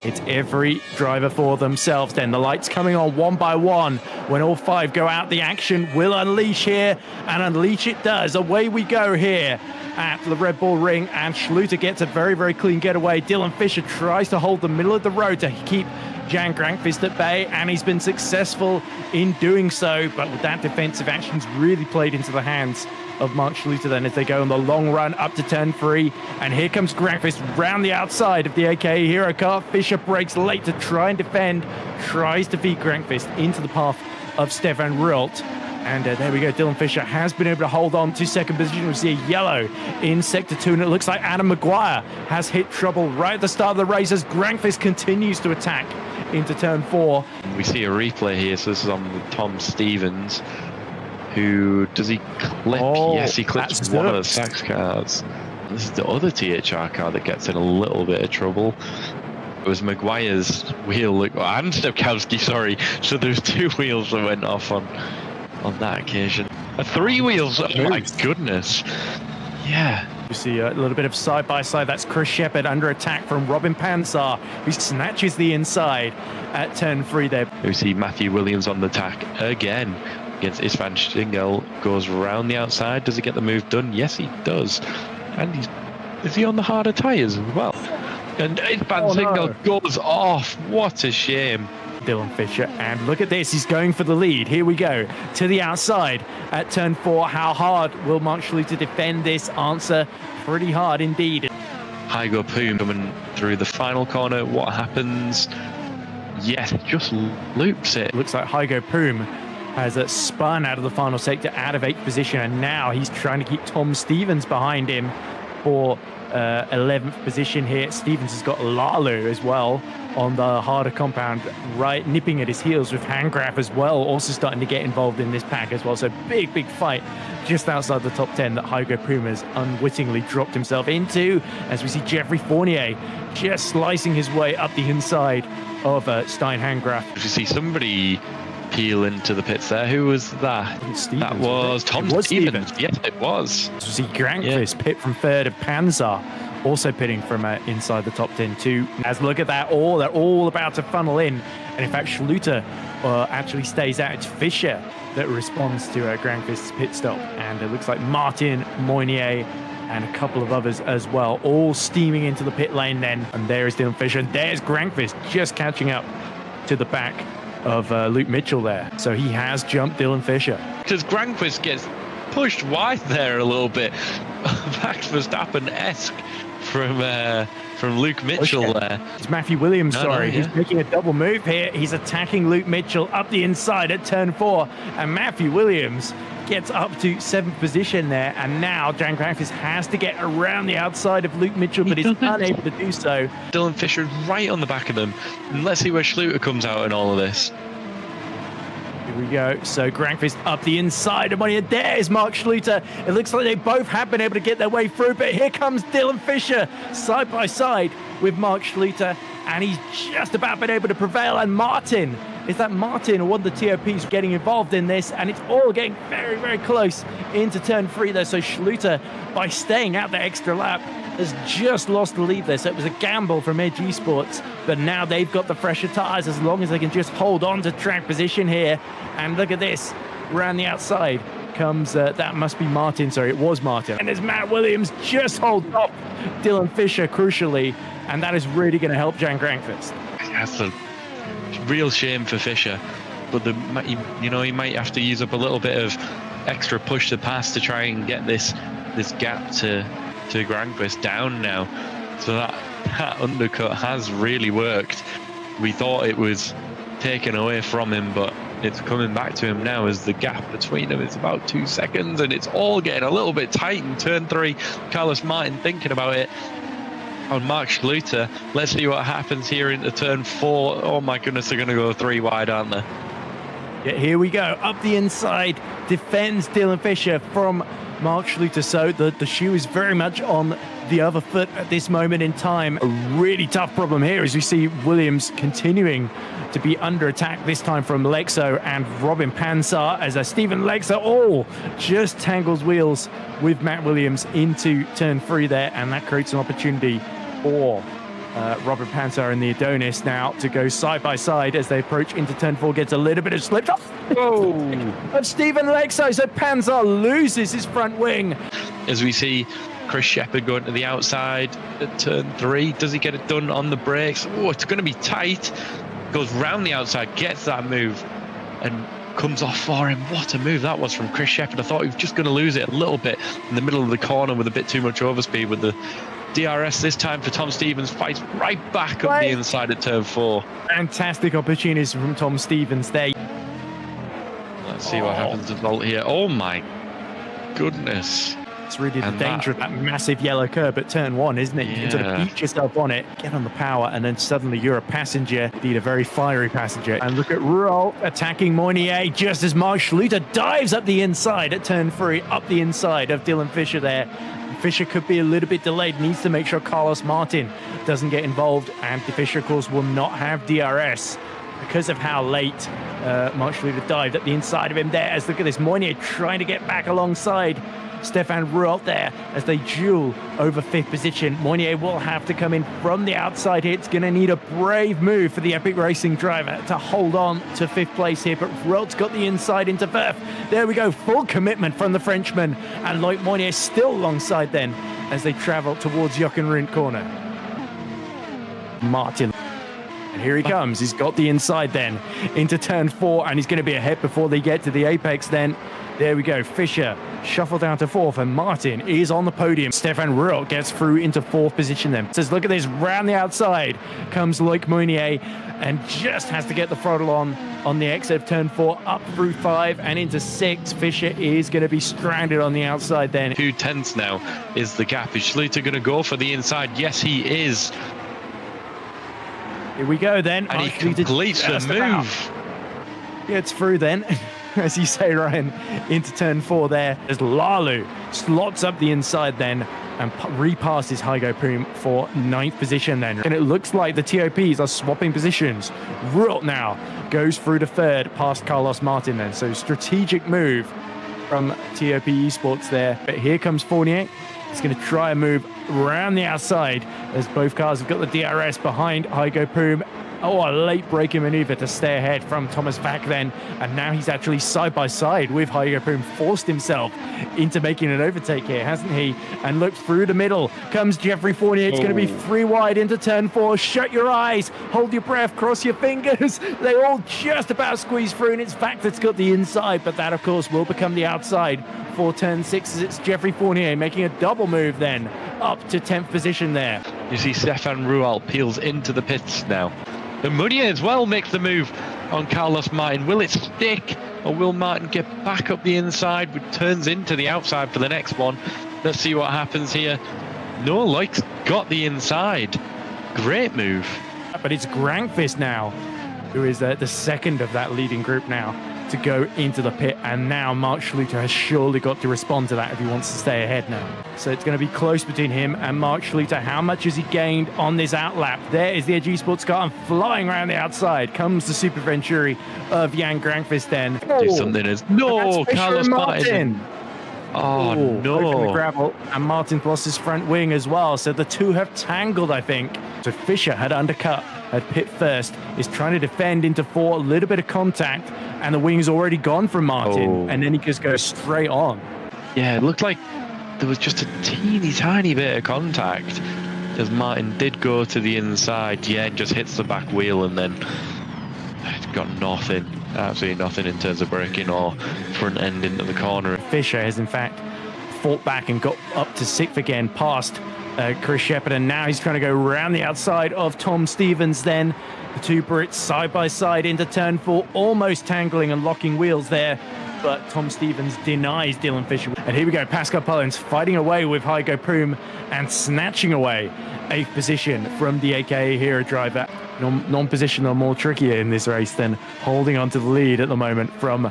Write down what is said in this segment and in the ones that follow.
It's every driver for themselves then. The lights coming on one by one. When all five go out, the action will unleash here, and unleash it does. Away we go here at the Red Bull Ring, and Schluter gets a very, very clean getaway. Dylan Fisher tries to hold the middle of the road to keep Jan Grankvist at bay, and he's been successful in doing so. But with that defensive action's really played into the hands of Mark Schluter then as they go on the long run up to turn 3. And here comes Grankvist round the outside of the AKA Hero car. Fischer breaks late to try and defend, tries to feed Grankvist into the path of Stefan Rult. And there we go. Dylan Fisher has been able to hold on to second position. We see a yellow in Sector 2, and it looks like Adam Maguire has hit trouble right at the start of the race as Grankvist continues to attack into turn 4. We see a replay here, so this is on Tom Stevens. Who does he clip? Oh, yes, he clips one of the Sachs cars. This is the other THR car that gets in a little bit of trouble. It was Maguire's wheel, and Stepkowski, sorry. So there's 2 wheels that went off on that occasion. 3 wheels, oh my goodness. Yeah. You see a little bit of side-by-side. That's Chris Shepard under attack from Robin Pansar, who snatches the inside at turn 3 there. We see Matthew Williams on the attack again against Istvan Stingel, goes around the outside. Does he get the move done? Yes, he does. And is he on the harder tyres as well? And Istvan Stingel goes off. What a shame. Dylan Fisher, and look at this, he's going for the lead. Here we go to the outside at turn 4. How hard will Mark Schluter defend this? Answer, pretty hard indeed. Hygo Poom coming through the final corner. What happens? Yes, just loops it. Looks like Hygo Poom has spun out of the final sector, out of 8th position, and now he's trying to keep Tom Stevens behind him for 11th position here. Stevens has got Lalu as well on the harder compound, right nipping at his heels with Handgraf as well, also starting to get involved in this pack as well. So big fight just outside the top 10 that Hygo Poom has unwittingly dropped himself into, as we see Jeffrey Fournier just slicing his way up the inside of Stein Handgraf. You see somebody peel into the pits there. Who was that? Stevens, that was Tom Stevens. Yes, it was. So see Grankvist pit from 3rd of Panzer, also pitting from inside the top 10 too. As look at that, they're all about to funnel in. And in fact, Schluter actually stays out. It's Fischer that responds to Grankvist's pit stop. And it looks like Martin, Moynier, and a couple of others as well, all steaming into the pit lane then. And there is Dylan Fisher, and there's Grankvist just catching up to the back of Luke Mitchell there. So he has jumped Dylan Fisher. Because Grankvist gets pushed wide there a little bit. Max Verstappen-esque from Luke Mitchell there. It's Matthew Williams, He's making a double move here. He's attacking Luke Mitchell up the inside at turn 4. And Matthew Williams gets up to 7th position there. And now Jan Grankvist has to get around the outside of Luke Mitchell, but is unable to do so. Dylan Fisher right on the back of them. And let's see where Schluter comes out in all of this. Here we go. So Grankvist up the inside of money, and there is Mark Schluter. It looks like they both have been able to get their way through, but here comes Dylan Fisher side by side with Mark Schluter, and he's just about been able to prevail. And Martin, is that Martin or one of the TOPs getting involved in this? And it's all getting very close into turn 3 there. So Schluter, by staying out the extra lap, has just lost the lead there. So it was a gamble from Edge Esports, but now they've got the fresher tyres as long as they can just hold on to track position here. And look at this, around the outside comes, that must be Martin, sorry, it was Martin. And there's Matt Williams just holds off Dylan Fisher crucially, and that is really going to help Jan Grankvist. That's a real shame for Fisher, but he might have to use up a little bit of extra push to pass to try and get this gap to Grankvist down now. So that undercut has really worked. We thought it was taken away from him, but it's coming back to him now as the gap between them is about 2 seconds, and it's all getting a little bit tight in turn 3. Carlos Martin thinking about it on Mark Schluter. Let's see what happens here into turn 4. Oh my goodness, they're going to go 3 wide, aren't they? Yeah, here we go. Up the inside, defends Dylan Fisher from Mark Schluter. So the shoe is very much on the other foot at this moment in time. A really tough problem here as we see Williams continuing to be under attack, this time from Lexo and Robin Pansar, as Stephen Lexo all just tangles wheels with Matt Williams into turn 3 there, and that creates an opportunity for Robert Panzer and the Adonis now to go side by side as they approach into turn 4. Gets a little bit of slip off of Stephen Lexo, so Panzer loses his front wing. As we see Chris Shepherd going to the outside at turn 3, does he get it done on the brakes? Oh, it's going to be tight. Goes round the outside, gets that move, and comes off for him. What a move that was from Chris Shepherd. I thought he was just going to lose it a little bit in the middle of the corner with a bit too much overspeed with the DRS this time for Tom Stevens. Fights right back up the inside at turn 4. Fantastic opportunities from Tom Stevens there. Let's see what happens to Volt here. Oh my goodness. It's really the danger of that massive yellow curb at turn 1, isn't it? You can sort of beat yourself on it, get on the power, and then suddenly you're a passenger, indeed a very fiery passenger. And look at Ruel attacking Moynier just as Mark Schluter dives up the inside at turn 3, up the inside of Dylan Fisher there. Fisher could be a little bit delayed, needs to make sure Carlos Martin doesn't get involved, and Fisher, of course, will not have DRS because of how late Mark Schluter dived at the inside of him there. As look at this, Moynier trying to get back alongside Stefan Ruel there as they duel over 5th position. Moynier will have to come in from the outside here. It's going to need a brave move for the Epic Racing driver to hold on to 5th place here, but Ruel's got the inside into Verf. There we go, full commitment from the Frenchman, and Loic Moynier still alongside then as they travel towards Jochenrund corner. Martin, and here he comes. He's got the inside then into turn 4, and he's going to be ahead before they get to the apex then. There we go, Fisher shuffled down to 4th, and Martin is on the podium. Stefan Ruel gets through into 4th position then. Says, look at this, round the outside comes Loic Moynier, and just has to get the throttle on the exit of turn 4, up through 5 and into 6. Fisher is going to be stranded on the outside then. 2/10 now is the gap. Is Schluter going to go for the inside? Yes, he is. Here we go then. And he completes the move. Gets through then. As you say, Ryan, into turn 4 there, as Lalu slots up the inside then and repasses Hygo Poom for 9th position then. And it looks like the TOPs are swapping positions. Ruel now goes through to 3rd past Carlos Martin then. So strategic move from TOP Esports there. But here comes Fournier. He's going to try a move around the outside as both cars have got the DRS behind Hygo Poom. Oh, a late braking maneuver to stay ahead from Thomas Vack then. And now he's actually side by side with Hygo Poom, forced himself into making an overtake here, hasn't he? And look, through the middle comes Jeffrey Fournier. It's going to be 3 wide into turn 4. Shut your eyes, hold your breath, cross your fingers. They all just about squeeze through, and it's Vack that's got the inside, but that, of course, will become the outside for turn 6 as it's Jeffrey Fournier making a double move then up to 10th position there. You see Stefan Ruel peels into the pits now. And Mounier as well makes the move on Carlos Martin. Will it stick, or will Martin get back up the inside, which turns into the outside for the next one? Let's see what happens here. No, Loic's got the inside. Great move. But it's Grankvist now, who is the second of that leading group now to go into the pit, and now Mark Schluter has surely got to respond to that if he wants to stay ahead now. So it's going to be close between him and Mark Schluter. How much has he gained on this outlap? There is the Edge Esports car, and flying around the outside comes the Super Venturi of Jan Grankvist then. Do something as no, Carlos Martin. Oh, no. The gravel, and Martin lost his front wing as well. So the two have tangled, I think. So Fisher had undercut at pit first, is trying to defend into 4, a little bit of contact, and the wing's already gone from Martin, and then he just goes straight on. Yeah, it looked like there was just a teeny tiny bit of contact as Martin did go to the inside. Yeah, just hits the back wheel, and then it's got nothing, absolutely nothing in terms of braking or front end into the corner. Fisher has in fact fought back and got up to 6th again past Chris Shepherd, and now he's trying to go around the outside of Tom Stevens then. The two Brits side by side into turn 4, almost tangling and locking wheels there, but Tom Stevens denies Dylan Fisher. And here we go, Pascal Pollens fighting away with Hygo Poom and snatching away 8th position from the AKA Hero driver. Non-positional more trickier in this race than holding on to the lead at the moment from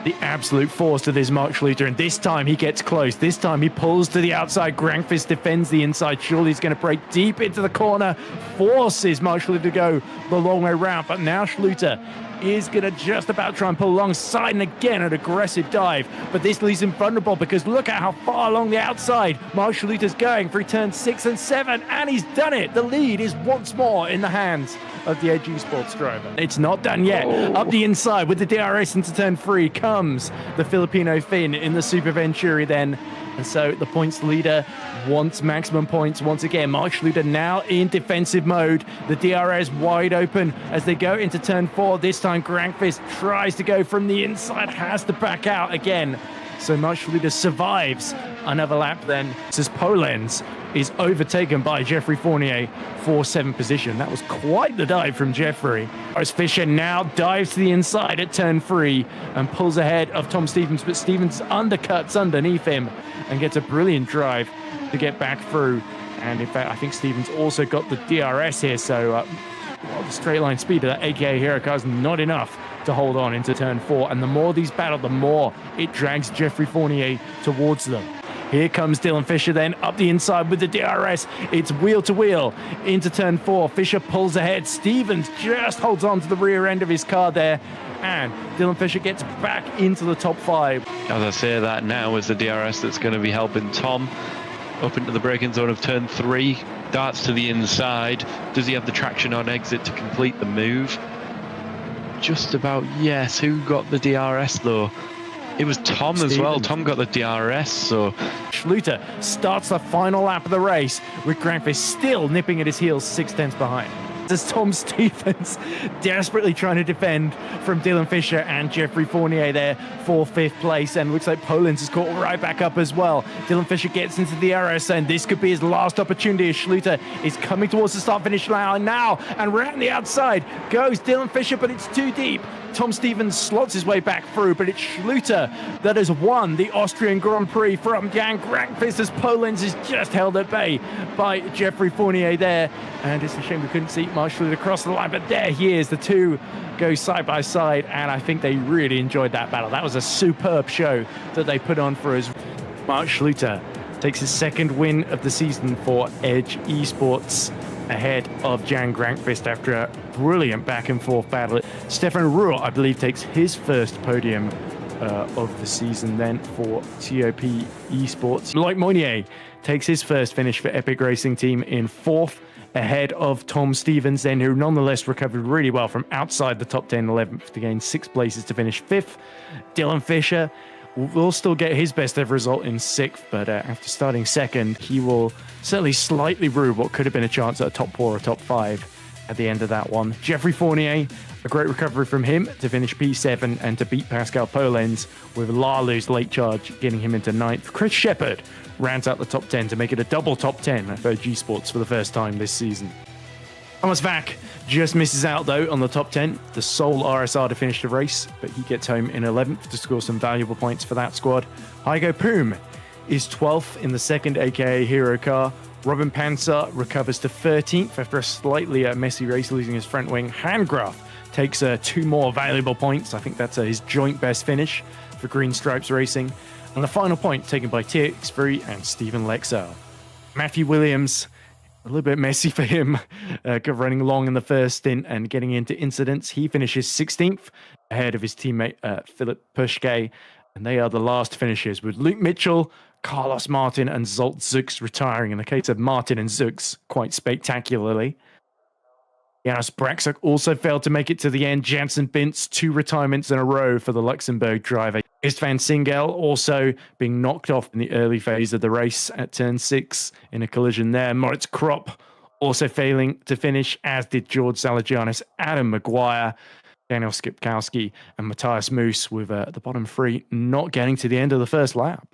the absolute force to this Mark Schluter, and this time he gets close. This time he pulls to the outside. Grankvist defends the inside. Surely he's going to break deep into the corner, forces Mark Schluter to go the long way round, but now Schluter is going to just about try and pull alongside, and again an aggressive dive, but this leaves him vulnerable because look at how far along the outside Mark Schluter's going through turns 6 and 7, and he's done it. The lead is once more in the hands of the Edge Esports driver. It's not done yet. Up the inside with the DRS into turn 3 comes the Filipino Finn in the Super Venturi then, and so the points leader wants maximum points once again. Mark Schluter now in defensive mode. The DRS wide open as they go into turn 4. This time Grankvist tries to go from the inside, has to back out again. So Mark Schluter survives another lap then. As Polenz is overtaken by Jeffrey Fournier for 7th position. That was quite the dive from Jeffrey. As Fisher now dives to the inside at turn 3 and pulls ahead of Tom Stevens, but Stevens undercuts underneath him and gets a brilliant drive to get back through. And in fact, I think Stevens also got the DRS here, so the straight line speed of that AKA Hero car is not enough to hold on into turn 4, and the more these battle, the more it drags Jeffrey Fournier towards them. Here comes Dylan Fisher then up the inside with the DRS. It's wheel to wheel into turn 4. Fisher pulls ahead. Stevens just holds on to the rear end of his car there, and Dylan Fisher gets back into the top 5. As I say that now is the DRS that's going to be helping Tom up into the braking zone of turn 3. Darts to the inside. Does he have the traction on exit to complete the move? Just about, yes. Who got the DRS though? It was Tom Stevens as well. Tom got the DRS, so... Schluter starts the final lap of the race with Grankvist still nipping at his heels 6/10 behind. As Tom Stevens desperately trying to defend from Dylan Fisher and Jeffrey Fournier there for 5th place, and looks like Polenz is caught right back up as well. Dylan Fisher gets into the DRS, and this could be his last opportunity as Schluter is coming towards the start-finish line now, and around the outside goes Dylan Fisher, but it's too deep. Tom Stevens slots his way back through, but it's Schluter that has won the Austrian Grand Prix from Jan Grankvist as Polenz is just held at bay by Jeffrey Fournier there. And it's a shame we couldn't see Mark Schluter across the line, but there he is. The two go side by side, and I think they really enjoyed that battle. That was a superb show that they put on for us. Mark Schluter takes his 2nd win of the season for Edge Esports, ahead of Jan Grankvist after a brilliant back and forth battle. Stefan Ruhr, I believe, takes his first podium of the season then for TOP Esports. Loic Mounier takes his first finish for Epic Racing Team in 4th, ahead of Tom Stevens then, who nonetheless recovered really well from outside the top 10, 11th to gain 6 places to finish 5th. Dylan Fisher will still get his best ever result in 6th, but after starting 2nd, he will certainly slightly rue what could have been a chance at a top 4 or top 5 at the end of that one. Jeffrey Fournier, a great recovery from him to finish P7 and to beat Pascal Polenz, with Lalu's late charge getting him into 9th. Chris Shepherd rounds out the top 10 to make it a double top 10 for G Sports for the first time this season. Thomas Vack just misses out though on the top 10, the sole RSR to finish the race, but he gets home in 11th to score some valuable points for that squad. Heigo Poom is 12th in the 2nd AKA Hero car. Robin Panzer recovers to 13th after a slightly messy race, losing his front wing. Handgraf takes 2 more valuable points. I think that's his joint best finish for Green Stripes Racing. And the final point taken by TX3 and Stephen Lexell. Matthew Williams, a little bit messy for him, running long in the first stint and getting into incidents. He finishes 16th ahead of his teammate Philip Pushke, and they are the last finishers, with Luke Mitchell, Carlos Martin and Zolt Zux retiring. In the case of Martin and Zux, quite spectacularly. Janos Braxuk also failed to make it to the end. Jansen Bintz, 2 retirements in a row for the Luxembourg driver. Istvan Singel also being knocked off in the early phase of the race at turn 6 in a collision there. Moritz Kropp also failing to finish, as did George Salagianis, Adam Maguire, Daniel Skipkowski and Matthias Moose, with the bottom 3 not getting to the end of the first lap.